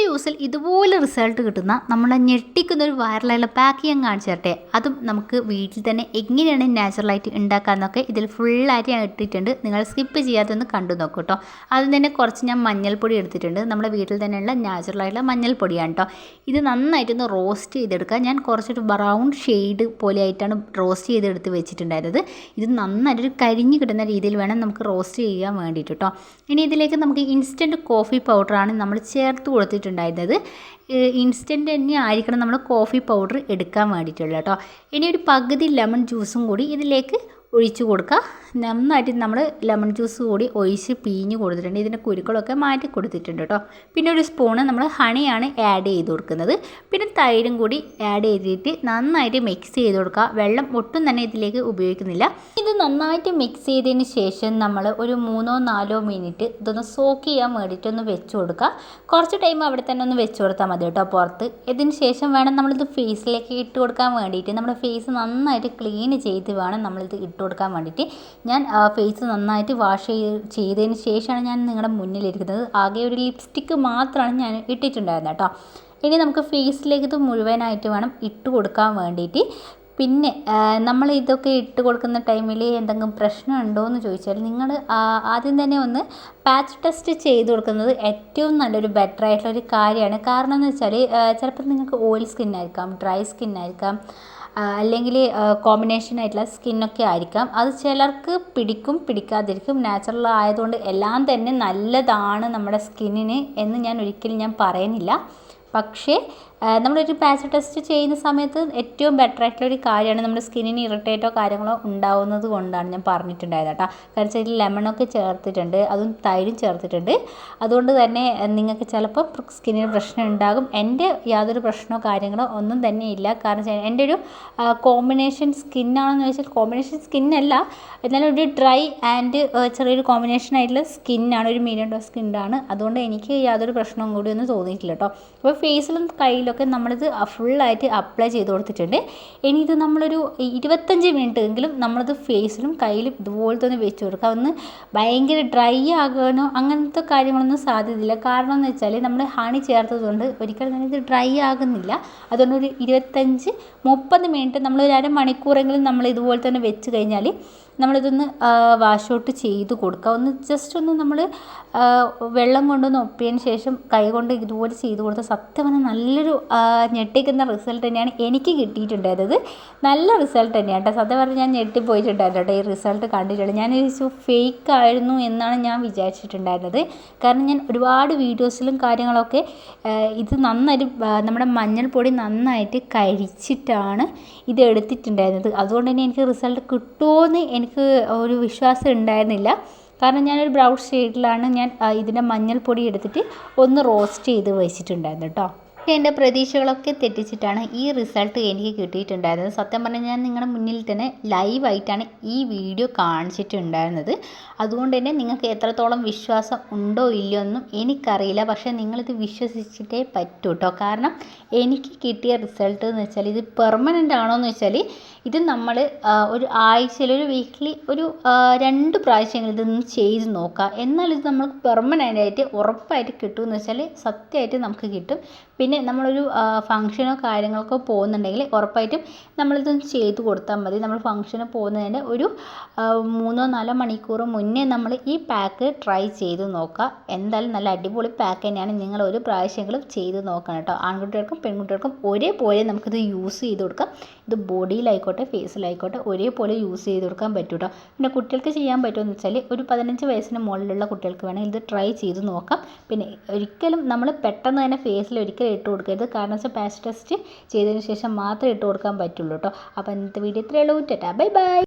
യൂസിൽ ഇതുപോലെ റിസൾട്ട് കിട്ടുന്ന നമ്മളെ ഞെട്ടിക്കുന്നൊരു വൈറലായുള്ള പാക്ക് ഞാൻ കാണിച്ചു തരട്ടെ. അതും നമുക്ക് വീട്ടിൽ തന്നെ എങ്ങനെയാണ് നാച്ചുറലായിട്ട് ഉണ്ടാക്കാമെന്നൊക്കെ ഇതിൽ ഫുള്ളായിട്ട് ഞാൻ ഇട്ടിട്ടുണ്ട്. നിങ്ങൾ സ്കിപ്പ് ചെയ്യാതെ ഒന്ന് കണ്ടു നോക്കൂ കേട്ടോ. അതിൽ തന്നെ കുറച്ച് ഞാൻ മഞ്ഞൾപ്പൊടി എടുത്തിട്ടുണ്ട്. നമ്മുടെ വീട്ടിൽ തന്നെയുള്ള നാച്ചുറലായിട്ടുള്ള മഞ്ഞൾപ്പൊടിയാണ് കേട്ടോ. ഇത് നന്നായിട്ടൊന്ന് റോസ്റ്റ് ചെയ്തെടുക്കുക. ഞാൻ കുറച്ചൊരു ബ്രൗൺ ഷെയ്ഡ് പോലെ ആയിട്ടാണ് റോസ്റ്റ് ചെയ്തെടുത്ത് വെച്ചിട്ടുണ്ടായിരുന്നത്. ഇത് നന്നായിട്ടൊരു കരിഞ്ഞ് കിട്ടുന്ന രീതിയിൽ വേണം നമുക്ക് റോസ്റ്റ് ചെയ്യാൻ വേണ്ടിയിട്ട് കേട്ടോ. ഇനി ഇതിലേക്ക് നമുക്ക് ഇൻസ്റ്റൻറ്റ് കോഫി പൗഡറാണ് നമ്മൾ ചേർത്ത് കൊടുത്തിട്ടുണ്ടായിരുന്നത്. ഇൻസ്റ്റൻറ്റ് തന്നെ ആയിരിക്കണം നമ്മൾ കോഫി പൗഡർ എടുക്കാൻ വേണ്ടിയിട്ടുള്ളത് കേട്ടോ. ഇനി ഒരു പകുതി ലെമൺ ജ്യൂസും കൂടി ഇതിലേക്ക് ഒഴിച്ച് കൊടുക്കുക. നന്നായിട്ട് നമ്മൾ ലെമൺ ജ്യൂസ് കൂടി ഒഴിച്ച് പിഴിഞ്ഞ് കൊടുത്തിട്ടുണ്ട്. ഇതിൻ്റെ കുരുക്കളൊക്കെ മാറ്റി കൊടുത്തിട്ടുണ്ട് കേട്ടോ. പിന്നെ ഒരു സ്പൂണ് നമ്മൾ ഹണിയാണ് ആഡ് ചെയ്ത് കൊടുക്കുന്നത്. പിന്നെ തൈരും കൂടി ആഡ് ചെയ്തിട്ട് നന്നായിട്ട് മിക്സ് ചെയ്ത് കൊടുക്കുക. വെള്ളം ഒട്ടും തന്നെ ഇതിലേക്ക് ഉപയോഗിക്കുന്നില്ല. ഇത് നന്നായിട്ട് മിക്സ് ചെയ്തതിന് ശേഷം നമ്മൾ ഒരു 3-4 മിനിറ്റ് ഇതൊന്ന് സോക്ക് ചെയ്യാൻ വേണ്ടിയിട്ടൊന്ന് വെച്ച് കൊടുക്കുക. കുറച്ച് ടൈം അവിടെ തന്നെ ഒന്ന് വെച്ച് കൊടുത്താൽ മതി കേട്ടോ പുറത്ത്. ഇതിന് ശേഷം വേണം നമ്മളിത് ഫേസിലേക്ക് ഇട്ട് കൊടുക്കാൻ വേണ്ടിയിട്ട്. നമ്മുടെ ഫേസ് നന്നായിട്ട് ക്ലീൻ ചെയ്ത് വേണം നമ്മളിത് ഇട്ട് കൊടുക്കാൻ വേണ്ടിയിട്ട്. ഞാൻ ഫേസ് നന്നായിട്ട് വാഷ് ചെയ്തതിന് ശേഷമാണ് ഞാൻ നിങ്ങളുടെ മുന്നിലിരിക്കുന്നത്. ആകെ ഒരു ലിപ്സ്റ്റിക്ക് മാത്രമാണ് ഞാൻ ഇട്ടിട്ടുണ്ടായിരുന്നത് കേട്ടോ. ഇനി നമുക്ക് ഫേസിലേക്ക് ഇത് മുഴുവനായിട്ട് വേണം ഇട്ട് കൊടുക്കാൻ വേണ്ടിയിട്ട്. പിന്നെ നമ്മൾ ഇതൊക്കെ ഇട്ട് കൊടുക്കുന്ന ടൈമിൽ എന്തെങ്കിലും പ്രശ്നമുണ്ടോ എന്ന് ചോദിച്ചാൽ നിങ്ങൾ ആദ്യം തന്നെ ഒന്ന് പാച്ച് ടെസ്റ്റ് ചെയ്ത് കൊടുക്കുന്നത് ഏറ്റവും നല്ലൊരു ബെറ്റർ ആയിട്ടുള്ളൊരു കാര്യമാണ്. കാരണം എന്ന് വെച്ചാൽ ചിലപ്പോൾ നിങ്ങൾക്ക് ഓയിൽ സ്കിന്നായിരിക്കാം, ഡ്രൈ സ്കിന്നായിരിക്കാം, അല്ലെങ്കിൽ കോമ്പിനേഷൻ ആയിട്ടുള്ള സ്കിന്നൊക്കെ ആയിരിക്കാം. അത് ചിലർക്ക് പിടിക്കും, പിടിക്കാതിരിക്കും. നാച്ചുറൽ ആയതുകൊണ്ട് എല്ലാം തന്നെ നല്ലതാണ് നമ്മുടെ സ്കിന്നിന് എന്ന് ഞാൻ ഒരിക്കലും പറയുന്നില്ല. പക്ഷേ നമ്മളൊരു പാച്ച് ടെസ്റ്റ് ചെയ്യുന്ന സമയത്ത് ഏറ്റവും ബെറ്റർ ആയിട്ടുള്ളൊരു കാര്യമാണ്. നമ്മുടെ സ്കിന്നിന് ഇറിറ്റേറ്റോ കാര്യങ്ങളോ ഉണ്ടാവുന്നത് കൊണ്ടാണ് ഞാൻ പറഞ്ഞിട്ടുണ്ടായത് കേട്ടോ. കാരണം വെച്ചാൽ ലെമണൊക്കെ ചേർത്തിട്ടുണ്ട്, അതും തൈരും ചേർത്തിട്ടുണ്ട്. അതുകൊണ്ട് തന്നെ നിങ്ങൾക്ക് ചിലപ്പോൾ സ്കിന്നിന് പ്രശ്നം ഉണ്ടാകും. എൻ്റെ യാതൊരു പ്രശ്നമോ കാര്യങ്ങളോ ഒന്നും തന്നെ ഇല്ല. കാരണം എൻ്റെ ഒരു കോമ്പിനേഷൻ സ്കിന്നാണെന്ന് വെച്ചാൽ കോമ്പിനേഷൻ സ്കിന്നല്ല, എന്നാലും ഒരു ഡ്രൈ ആൻഡ് ചെറിയൊരു കോമ്പിനേഷൻ ആയിട്ടുള്ള സ്കിന്നാണ്, ഒരു മീഡിയം ടോ സ്കിന്നാണ്. അതുകൊണ്ട് എനിക്ക് യാതൊരു പ്രശ്നവും കൂടി ഒന്നും തോന്നിയിട്ടില്ല കേട്ടോ. അപ്പോൾ ഫേസിലും കയ്യിലൊക്കെ നമ്മളിത് ഫുള്ളായിട്ട് അപ്ലൈ ചെയ്ത് കൊടുത്തിട്ടുണ്ട്. ഇനി ഇത് നമ്മളൊരു 25 മിനിറ്റ് എങ്കിലും നമ്മളിത് ഫേസിലും കയ്യിലും ഇതുപോലത്തെ ഒന്ന് വെച്ച് കൊടുക്കുക. ഒന്ന് ഭയങ്കര ഡ്രൈ ആകാനോ അങ്ങനത്തെ കാര്യങ്ങളൊന്നും സാധ്യതയില്ല. കാരണം എന്ന് വെച്ചാൽ നമ്മൾ ഹണി ചേർത്തതുകൊണ്ട് ഒരിക്കലും തന്നെ ഇത് ഡ്രൈ ആകുന്നില്ല. അതുകൊണ്ട് ഒരു 25-30 മിനിറ്റ് നമ്മളൊരു അരമണിക്കൂറെങ്കിലും നമ്മൾ ഇതുപോലെ തന്നെ വെച്ച് കഴിഞ്ഞാൽ നമ്മളിതൊന്ന് വാഷ് ഔട്ട് ചെയ്ത് കൊടുക്കുക. ഒന്ന് ജസ്റ്റ് ഒന്ന് നമ്മൾ വെള്ളം കൊണ്ടൊന്ന് ഒപ്പിയതിന് ശേഷം കൈ കൊണ്ട് ഇതുപോലെ ചെയ്ത് കൊടുത്താൽ സത്യം പറഞ്ഞാൽ നല്ലൊരു ഞെട്ടിക്കുന്ന റിസൾട്ട് തന്നെയാണ് എനിക്ക് കിട്ടിയിട്ടുണ്ടായിരുന്നത്. നല്ല റിസൾട്ട് തന്നെയാണ് കേട്ടോ. സത്യം പറഞ്ഞാൽ ഞാൻ ഞെട്ടിപ്പോയിട്ടുണ്ടായിരുന്നു കേട്ടോ ഈ റിസൾട്ട് കണ്ടിട്ടുള്ളത്. ഞാൻ ഫേക്ക് ആയിരുന്നു എന്നാണ് ഞാൻ വിചാരിച്ചിട്ടുണ്ടായിരുന്നത്. കാരണം ഞാൻ ഒരുപാട് വീഡിയോസിലും കാര്യങ്ങളൊക്കെ ഇത് നന്നായിട്ട് നമ്മുടെ മഞ്ഞൾപ്പൊടി നന്നായിട്ട് കഴിച്ചിട്ടാണ് ഇത് എടുത്തിട്ടുണ്ടായിരുന്നത്. അതുകൊണ്ട് തന്നെ എനിക്ക് റിസൾട്ട് കിട്ടുമോയെന്ന് എനിക്ക് ഒരു വിശ്വാസം ഉണ്ടായിരുന്നില്ല. കാരണം ഞാനൊരു ബ്രൗൺ ഷെയ്ഡിലാണ് ഞാൻ ഇതിൻ്റെ മഞ്ഞൾപ്പൊടി എടുത്തിട്ട് ഒന്ന് റോസ്റ്റ് ചെയ്ത് വെച്ചിട്ടുണ്ടായിരുന്നു കേട്ടോ. എൻ്റെ പ്രതീക്ഷകളൊക്കെ തെറ്റിച്ചിട്ടാണ് ഈ റിസൾട്ട് എനിക്ക് കിട്ടിയിട്ടുണ്ടായിരുന്നത്. സത്യം പറഞ്ഞാൽ ഞാൻ നിങ്ങളുടെ മുന്നിൽ തന്നെ ലൈവായിട്ടാണ് ഈ വീഡിയോ കാണിച്ചിട്ടുണ്ടായിരുന്നത്. അതുകൊണ്ട് തന്നെ നിങ്ങൾക്ക് എത്രത്തോളം വിശ്വാസം ഉണ്ടോ ഇല്ലയോ എന്നും എനിക്കറിയില്ല. പക്ഷേ നിങ്ങളിത് വിശ്വസിച്ചിട്ടേ പറ്റൂ കേട്ടോ. കാരണം എനിക്ക് കിട്ടിയ റിസൾട്ട് എന്ന് വെച്ചാൽ ഇത് പെർമനൻ്റ് ആണോ എന്ന് വെച്ചാൽ ഇത് നമ്മൾ ഒരു ആഴ്ചയിൽ ഒരു വീക്കിലി ഒരു 2 പ്രാവശ്യങ്ങൾ ഇതൊന്ന് ചെയ്ത് നോക്കുക. എന്നാൽ ഇത് നമുക്ക് പെർമനൻ്റ് ആയിട്ട് ഉറപ്പായിട്ട് കിട്ടുമെന്ന് വെച്ചാൽ സത്യമായിട്ട് നമുക്ക് കിട്ടും. പിന്നെ നമ്മളൊരു ഫംഗ്ഷനോ കാര്യങ്ങൾക്കോ പോകുന്നുണ്ടെങ്കിൽ ഉറപ്പായിട്ടും നമ്മളിതൊന്ന് ചെയ്ത് കൊടുത്താൽ മതി. നമ്മൾ ഫംഗ്ഷന് പോകുന്നതിൻ്റെ ഒരു 3-4 മണിക്കൂർ മുന്നേ നമ്മൾ ഈ പാക്ക് ട്രൈ ചെയ്ത് നോക്കുക. എന്തായാലും നല്ല അടിപൊളി പാക്ക് തന്നെയാണ്. നിങ്ങൾ ഒരു പ്രാവശ്യമെങ്കിലും ചെയ്ത് നോക്കണം കേട്ടോ. ആൺകുട്ടികൾക്കും പെൺകുട്ടികൾക്കും ഒരേപോലെ നമുക്കിത് യൂസ് ചെയ്ത് കൊടുക്കാം. ഇത് ബോഡിയിലായിക്കോട്ടെ ഫേസിലായിക്കോട്ടെ ഒരേപോലെ യൂസ് ചെയ്ത് കൊടുക്കാൻ പറ്റും കേട്ടോ. പിന്നെ കുട്ടികൾക്ക് ചെയ്യാൻ പറ്റുമെന്ന് വെച്ചാൽ ഒരു 15 വയസ്സിന് മുകളിലുള്ള കുട്ടികൾക്ക് വേണമെങ്കിൽ ഇത് ട്രൈ ചെയ്ത് നോക്കാം. പിന്നെ ഒരിക്കലും നമ്മൾ പെട്ടെന്ന് തന്നെ ഫേസിൽ ഒരിക്കലും ഇട്ട് കൊടുക്കരുത്. കാരണം വെച്ചാൽ പാച്ച് ടെസ്റ്റ് ചെയ്തതിന് ശേഷം മാത്രമേ ഇട്ട് കൊടുക്കാൻ പറ്റുള്ളൂ കേട്ടോ. അപ്പോൾ ഇന്നത്തെ വീഡിയോ ഇത്രയേ ഉള്ളൂ. Tata bye bye.